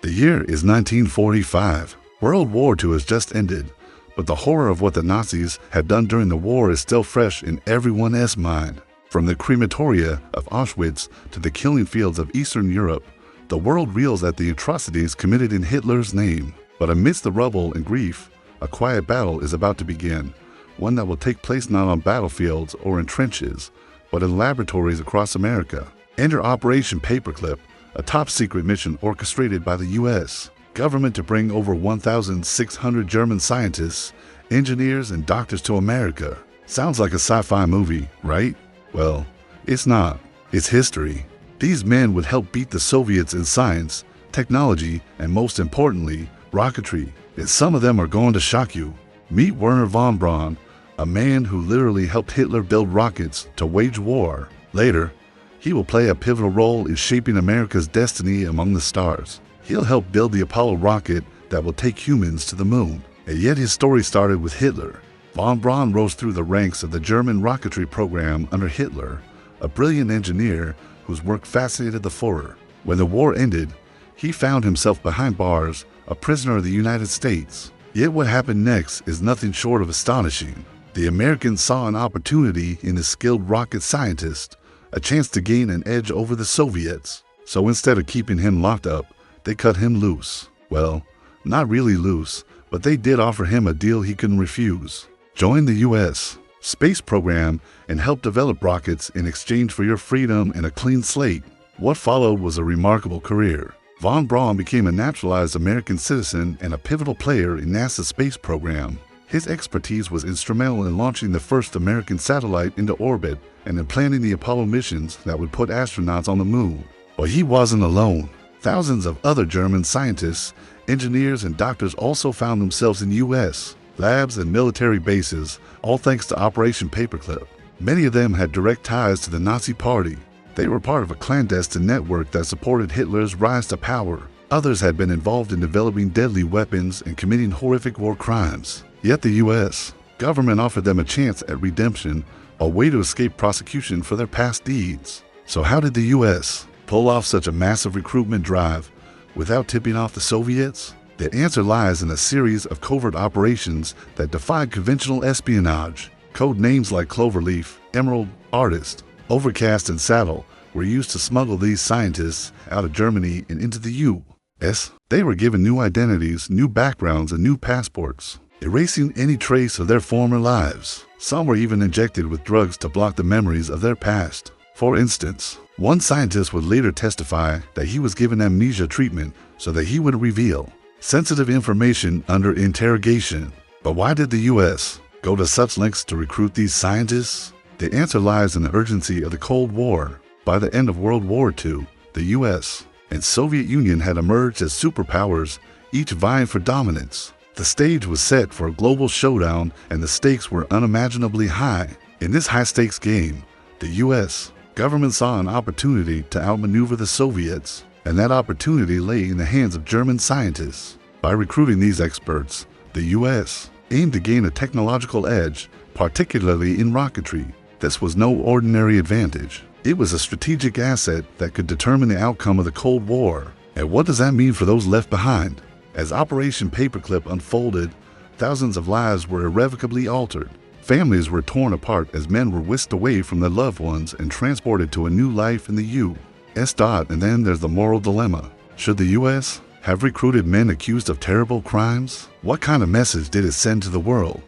The year is 1945. World War II has just ended, but the horror of what the Nazis had done during the war is still fresh in everyone's mind. From the crematoria of Auschwitz to the killing fields of Eastern Europe, the world reels at the atrocities committed in Hitler's name. But amidst the rubble and grief, a quiet battle is about to begin, one that will take place not on battlefields or in trenches, but in laboratories across America. Enter Operation Paperclip, a top-secret mission orchestrated by the U.S. government to bring over 1,600 German scientists, engineers, and doctors to America. Sounds like a sci-fi movie, right? Well, it's not. It's history. These men would help beat the Soviets in science, technology, and most importantly, rocketry. And some of them are going to shock you. Meet Wernher von Braun, a man who literally helped Hitler build rockets to wage war. Later, he will play a pivotal role in shaping America's destiny among the stars. He'll help build the Apollo rocket that will take humans to the moon. And yet his story started with Hitler. Von Braun rose through the ranks of the German rocketry program under Hitler, a brilliant engineer whose work fascinated the Führer. When the war ended, he found himself behind bars, a prisoner of the United States. Yet what happened next is nothing short of astonishing. The Americans saw an opportunity in the skilled rocket scientist, a chance to gain an edge over the Soviets. So instead of keeping him locked up, they cut him loose. Well, not really loose, but they did offer him a deal he couldn't refuse. Join the U.S. space program and help develop rockets in exchange for your freedom and a clean slate. What followed was a remarkable career. Von Braun became a naturalized American citizen and a pivotal player in NASA's space program. His expertise was instrumental in launching the first American satellite into orbit and in planning the Apollo missions that would put astronauts on the moon. But he wasn't alone. Thousands of other German scientists, engineers, and doctors also found themselves in U.S. labs and military bases, all thanks to Operation Paperclip. Many of them had direct ties to the Nazi Party. They were part of a clandestine network that supported Hitler's rise to power. Others had been involved in developing deadly weapons and committing horrific war crimes. Yet the U.S. government offered them a chance at redemption, a way to escape prosecution for their past deeds. So how did the U.S. pull off such a massive recruitment drive without tipping off the Soviets? The answer lies in a series of covert operations that defied conventional espionage. Code names like Cloverleaf, Emerald, Artist, Overcast, and Saddle were used to smuggle these scientists out of Germany and into the U.S. They were given new identities, new backgrounds, and new passports, erasing any trace of their former lives. Some were even injected with drugs to block the memories of their past. For instance, one scientist would later testify that he was given amnesia treatment so that he would reveal sensitive information under interrogation. But why did the U.S. go to such lengths to recruit these scientists? The answer lies in the urgency of the Cold War. By the end of World War II, the U.S. and Soviet Union had emerged as superpowers, each vying for dominance. The stage was set for a global showdown, and the stakes were unimaginably high. In this high-stakes game, the U.S. government saw an opportunity to outmaneuver the Soviets, and that opportunity lay in the hands of German scientists. By recruiting these experts, the U.S. aimed to gain a technological edge, particularly in rocketry. This was no ordinary advantage. It was a strategic asset that could determine the outcome of the Cold War. And what does that mean for those left behind? As Operation Paperclip unfolded, thousands of lives were irrevocably altered. Families were torn apart as men were whisked away from their loved ones and transported to a new life in the U.S. And then there's the moral dilemma. Should the U.S. have recruited men accused of terrible crimes? What kind of message did it send to the world?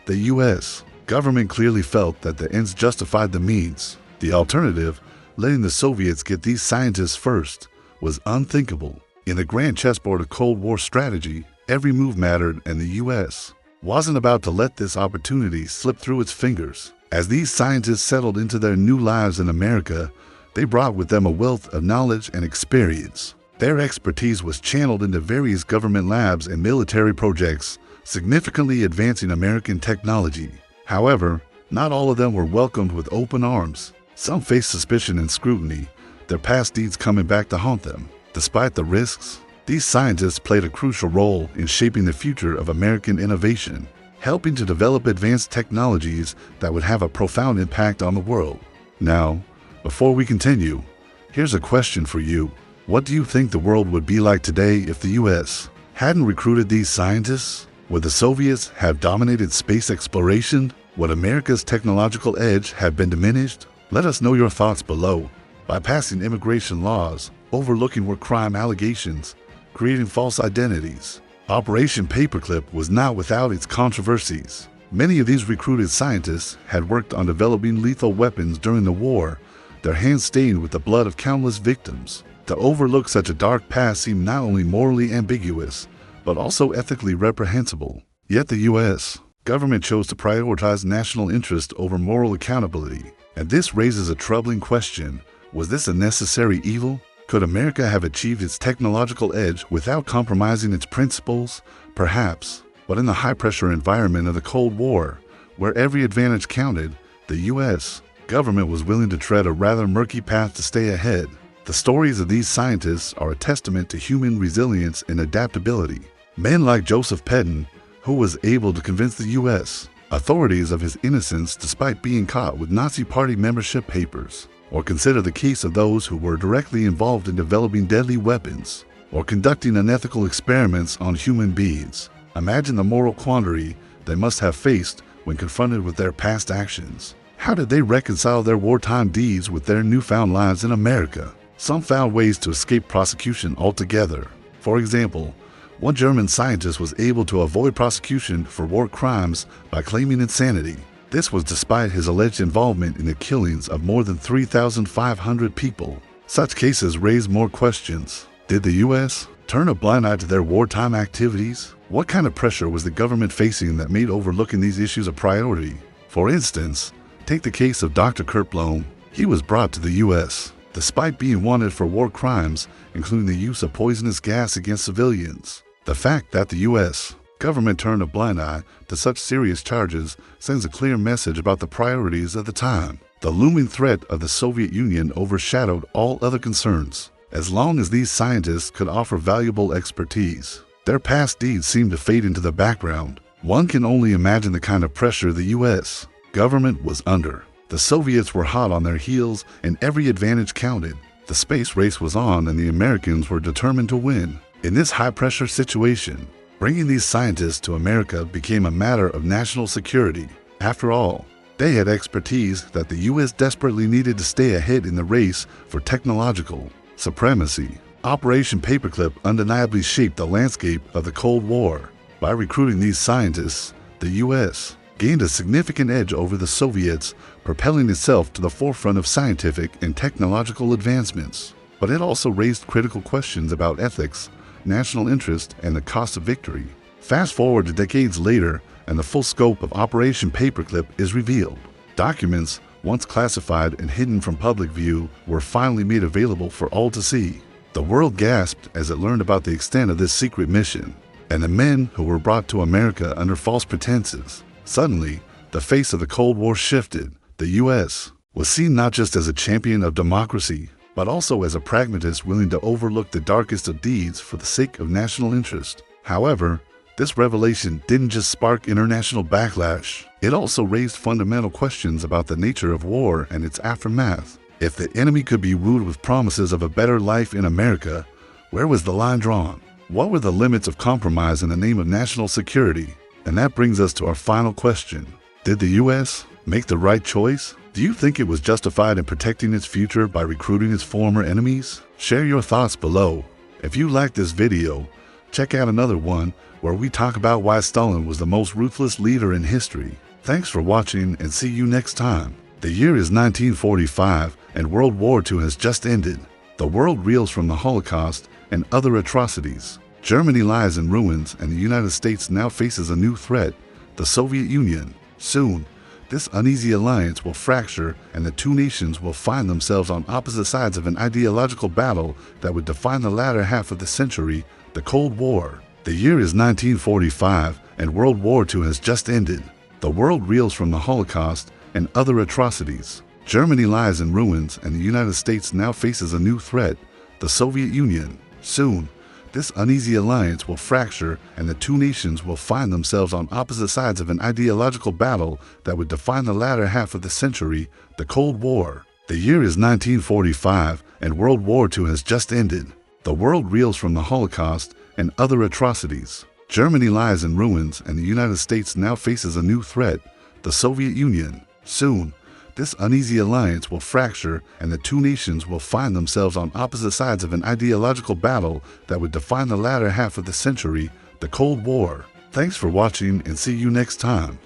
The U.S. government clearly felt that the ends justified the means. The alternative, letting the Soviets get these scientists first, was unthinkable. In the grand chessboard of Cold War strategy, every move mattered, and the U.S. wasn't about to let this opportunity slip through its fingers. As these scientists settled into their new lives in America, they brought with them a wealth of knowledge and experience. Their expertise was channeled into various government labs and military projects, significantly advancing American technology. However, not all of them were welcomed with open arms. Some faced suspicion and scrutiny, their past deeds coming back to haunt them. Despite the risks, these scientists played a crucial role in shaping the future of American innovation, helping to develop advanced technologies that would have a profound impact on the world. Now, before we continue, here's a question for you. What do you think the world would be like today if the US hadn't recruited these scientists? Would the Soviets have dominated space exploration? Would America's technological edge have been diminished? Let us know your thoughts below. By passing immigration laws, overlooking war crime allegations, creating false identities, Operation Paperclip was not without its controversies. Many of these recruited scientists had worked on developing lethal weapons during the war, their hands stained with the blood of countless victims. To overlook such a dark past seemed not only morally ambiguous, but also ethically reprehensible. Yet the U.S. government chose to prioritize national interest over moral accountability. And this raises a troubling question. Was this a necessary evil? Could America have achieved its technological edge without compromising its principles? Perhaps. But in the high-pressure environment of the Cold War, where every advantage counted, the U.S. government was willing to tread a rather murky path to stay ahead. The stories of these scientists are a testament to human resilience and adaptability. Men like Joseph Pedden, who was able to convince the U.S. authorities of his innocence despite being caught with Nazi Party membership papers. Or consider the case of those who were directly involved in developing deadly weapons, or conducting unethical experiments on human beings. Imagine the moral quandary they must have faced when confronted with their past actions. How did they reconcile their wartime deeds with their newfound lives in America? Some found ways to escape prosecution altogether. For example, one German scientist was able to avoid prosecution for war crimes by claiming insanity. This was despite his alleged involvement in the killings of more than 3,500 people. Such cases raise more questions. Did the U.S. turn a blind eye to their wartime activities? What kind of pressure was the government facing that made overlooking these issues a priority? For instance, take the case of Dr. Kurt Blohm. He was brought to the U.S. despite being wanted for war crimes, including the use of poisonous gas against civilians. The fact that the U.S. government turned a blind eye to such serious charges sends a clear message about the priorities of the time. The looming threat of the Soviet Union overshadowed all other concerns. As long as these scientists could offer valuable expertise, their past deeds seemed to fade into the background. One can only imagine the kind of pressure the U.S. government was under. The Soviets were hot on their heels and every advantage counted. The space race was on and the Americans were determined to win. In this high-pressure situation, bringing these scientists to America became a matter of national security. After all, they had expertise that the U.S. desperately needed to stay ahead in the race for technological supremacy. Operation Paperclip undeniably shaped the landscape of the Cold War. By recruiting these scientists, the U.S. gained a significant edge over the Soviets, propelling itself to the forefront of scientific and technological advancements. But it also raised critical questions about ethics, national interest, and the cost of victory. Fast forward to decades later, and the full scope of Operation Paperclip is revealed. Documents, once classified and hidden from public view, were finally made available for all to see. The world gasped as it learned about the extent of this secret mission, and the men who were brought to America under false pretenses. Suddenly, the face of the Cold War shifted. The U.S. was seen not just as a champion of democracy, but also as a pragmatist willing to overlook the darkest of deeds for the sake of national interest. However, this revelation didn't just spark international backlash. It also raised fundamental questions about the nature of war and its aftermath. If the enemy could be wooed with promises of a better life in America, where was the line drawn? What were the limits of compromise in the name of national security? And that brings us to our final question. Did the U.S. make the right choice? Do you think it was justified in protecting its future by recruiting its former enemies? Share your thoughts below. If you liked this video, check out another one where we talk about why Stalin was the most ruthless leader in history. Thanks for watching and see you next time. The year is 1945 and World War II has just ended. The world reels from the Holocaust and other atrocities. Germany lies in ruins and the United States now faces a new threat, the Soviet Union. Soon, this uneasy alliance will fracture and the two nations will find themselves on opposite sides of an ideological battle that would define the latter half of the century, the Cold War. The year is 1945 and World War II has just ended. The world reels from the Holocaust and other atrocities. Germany lies in ruins and the United States now faces a new threat, the Soviet Union. Soon, this uneasy alliance will fracture and the two nations will find themselves on opposite sides of an ideological battle that would define the latter half of the century, the Cold War. The year is 1945 and World War II has just ended. The world reels from the Holocaust and other atrocities. Germany lies in ruins, and the United States now faces a new threat, the Soviet Union. Soon, this uneasy alliance will fracture, and the two nations will find themselves on opposite sides of an ideological battle that would define the latter half of the century, the Cold War. Thanks for watching, and see you next time.